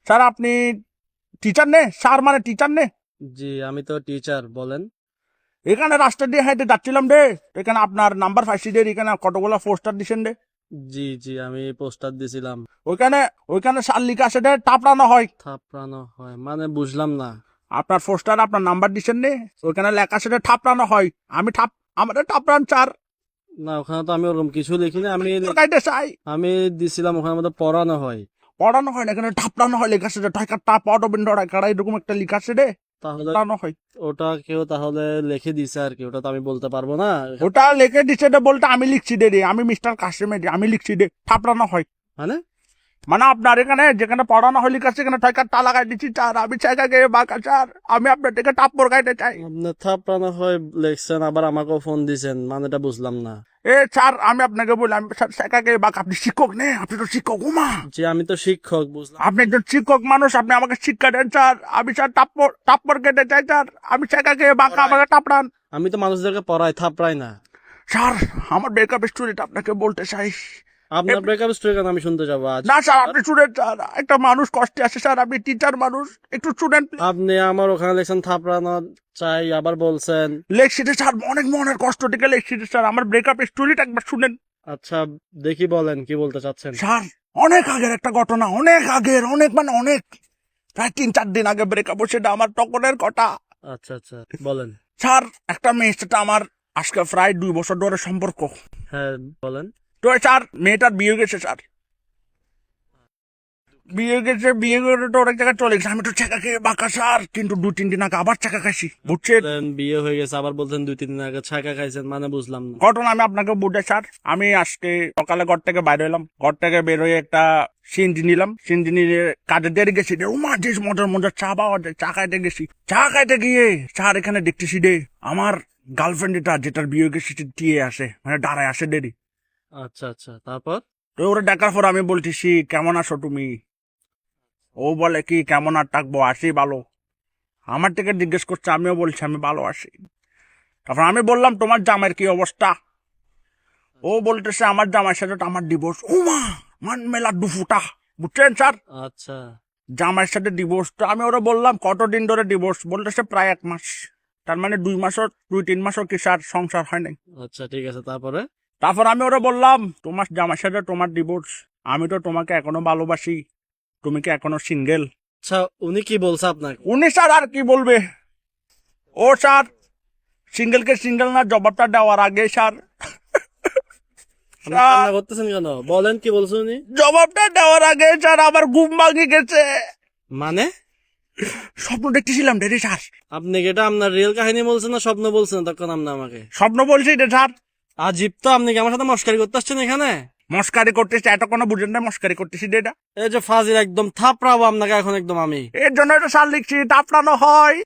Sir আপনি teacher নে? Sir মানে টিচার নে? জি আমি তো টিচার, বলেন। এখানে রাস্তা দিয়ে হেঁটে যাচ্ছিলাম রে, এখানে আপনার নাম্বার ফাইসি ডে, এখানে কতগুলো পোস্টার দিচ্ছেন রে। জি জি আমি পোস্টার দিছিলাম। ওইখানে ওইখানে সার লিখা আছে রে, টাপড়ানো হয়। থাপড়ানো হয় মানে বুঝলাম না। আপনার পোস্টার আপনার নাম্বার দিচ্ছেন নে, ওইখানে লেখা আছে রে ঠাপড়ানো হয়। আমি আমাদের টাপড়ান চার না ওখানে তো আমি ওরকম কিছু লিখিনি। গাইতে চাই। আমি দিছিলাম ওখানে মধ্যে পড়ানো হয়। পড়ানো হয় না, এখানে ঠাপড়ানো হয় লেখা আছে রে, ঠয়কা টাপ অটোবিন্দ কাড়া এরকম একটা লেখা আছে রে, তাহলে পড়ানো হয়। ওটা কেউ তাহলে লিখে দিছে আর কি, ওটা তো আমি বলতে পারবো না। ওটা লিখে দিচ্ছে রে বলতে আমি লিখছি রে, আমি মিস্টার কাশিমের আমি লিখছি রে, ঠাপড়ানো হয়। মানে মানে আপনার এখানে যেখানে পড়ানো হয় লিখা আছে, এখানে ঠয়কার টা লাগাই দিচ্ছি চার, আমি চাইকা গিয়ে বাঁকা চার, আমি আপনার থেকে টাপ্পর গাইতে চাই। আপনি থাপড়ানো হয় লিখছেন, আবার আমাকেও ফোন দিছেন, মানেটা বুঝলাম না। স্যার আমি আপনাকে বলি, আমি স্যার চাইকা গিয়ে বাঁকা, আপনি শিক্ষক নে, আপনি তো শিক্ষক উমা, জি আমি তো শিক্ষক, বুঝলাম। আপনি একজন শিক্ষক মানুষ, আপনি আমাকে শিক্ষা দেন স্যার, আমি স্যার টাপ্পর টাপ্পর কেটে চাই স্যার, আমি চাইকা গিয়ে বাঁকা, আমাকে টাপড়ান। আমি তো মানুষদেরকে পড়াই, থাপড়াই না। স্যার আমার ব্রেকআপ স্টোরিটা আপনাকে বলতে চাই। আপনার ব্রেকআপ স্টোরি কেন আমি শুনতে যাবো আজ? না স্যার আপনি স্টুডেন্ট স্যার, একটা মানুষ কষ্টে আছে স্যার, আপনি টিচার মানুষ, একটু স্টুডেন্ট আপনি আমার ওখানে লেখছেন থাপড়ানো চাই, আবার বলছেন। লেখছিতে স্যার, অনেক মনের কষ্ট থেকে লেখছিতে স্যার, আমার ব্রেকআপ স্টোরিটা একবার শুনেন। আচ্ছা দেখি বলেন কি বলতে চাচ্ছেন। স্যার অনেক আগের একটা ঘটনা, অনেক আগের, অনেক মানে অনেক, প্রায় 3-4 দিন আগে ব্রেকআপ, সেটা আমার টকনের কথা। আচ্ছা আচ্ছা বলেন। স্যার একটা মেয়ের সাথে আমার আজকে প্রায় 2 বছর ধরে সম্পর্ক। হ্যাঁ বলেন। তো স্যার মেয়েটার বিয়ে গেছে স্যার, বিয়ে গেছে, বিয়ে করে তো অনেক জায়গায় চলে গেছে, আমি তো চাকা খেয়ে বাঁকা স্যার, কিন্তু 2-3 দিন আগে আবার চাকা খাইছি, বুঝছেন। বলেন, বিয়ে হয়ে গেছে আবার বলছেন 2-3 দিন আগে ছাকা খাইছেন, মানে বুঝলাম না। ঘটনা আমি আপনাকে বুঝাই স্যার, আমি আজকে সকালে ঘর থেকে বাইরে হলাম, ঘর থেকে বের হয়ে একটা সিনজি নিলাম, সিনজি নিয়ে কাজে দেরি গেছি রে, উমা যে মজার মজার চা পাওয়া যায়, চা খাইতে গেছি, চা খাইতে গিয়ে স্যার এখানে দেখতেছি রে, আমার গার্লফ্রেন্ড যেটার বিয়ে গেছি দিয়ে আসে, মানে দাঁড়ায় আসে দেরি। আচ্ছা আচ্ছা তারপর? তো ওরা দেখার পর আমি বলতেছি কেমন আছো তুমি, ও বলে কি কেমন আর থাকবো, আসি ভালো। আমার থেকে জিজ্ঞেস করছে, আমিও বলছি আমি ভালো আছি। তারপর আমি বললাম তোমার জামাইয়ের কি অবস্থা, ও বলতেছে আমার জামাইয়ের সাথে তো আমার ডিভোর্স। উমা মান মেলা দুফুটা, বুঝছেন স্যার, আচ্ছা জামাইয়ের সাথে ডিভোর্স। তো আমি ওরা বললাম কতদিন ধরে ডিভোর্স, বলতেছে প্রায় 1 মাস। তার মানে 2 মাসও কি স্যার সংসার হয় নাই। আচ্ছা ঠিক আছে তারপরে? তারপর আমি ওরা বললাম তোমার জামাইয়ের সাথে তোমার ডিভোর্স, আমি তো তোমাকে এখনো ভালোবাসি, তুমি কি এখনো সিঙ্গেল। আচ্ছা উনি কি বলছে আপনাকে? উনি স্যার আর কি বলবে, ও স্যার সিঙ্গেলকে সিঙ্গেল না জবাবটা দেওয়ার আগে স্যার, আপনি কান্না করতেছেন কেন, বলেন কি বলছে উনি? জবাবটা দেওয়ার আগে স্যার আমার ঘুম ভাঙে গেছে। মানে স্বপ্ন দেখতেছিলাম রে স্যার। আপনি কি এটা আপনার রিয়েল কাহিনী বলছেন না স্বপ্ন বলছেন তখন আপনি আমাকে? স্বপ্ন বলছি রে স্যার। আজীব তো, আপনি কি আমার সাথে মস্কারি করতে আসছেন এখানে? মস্কারি করতেছি, এটা কোনো বুঝেন না, মস্কারি করতেছি রে এটা। এই যে ফাজিল, একদম থাপড়াবো আপনাকে এখন একদম আমি। এর জন্য এটা স্যার লিখছি, টাপড়ানো হয়।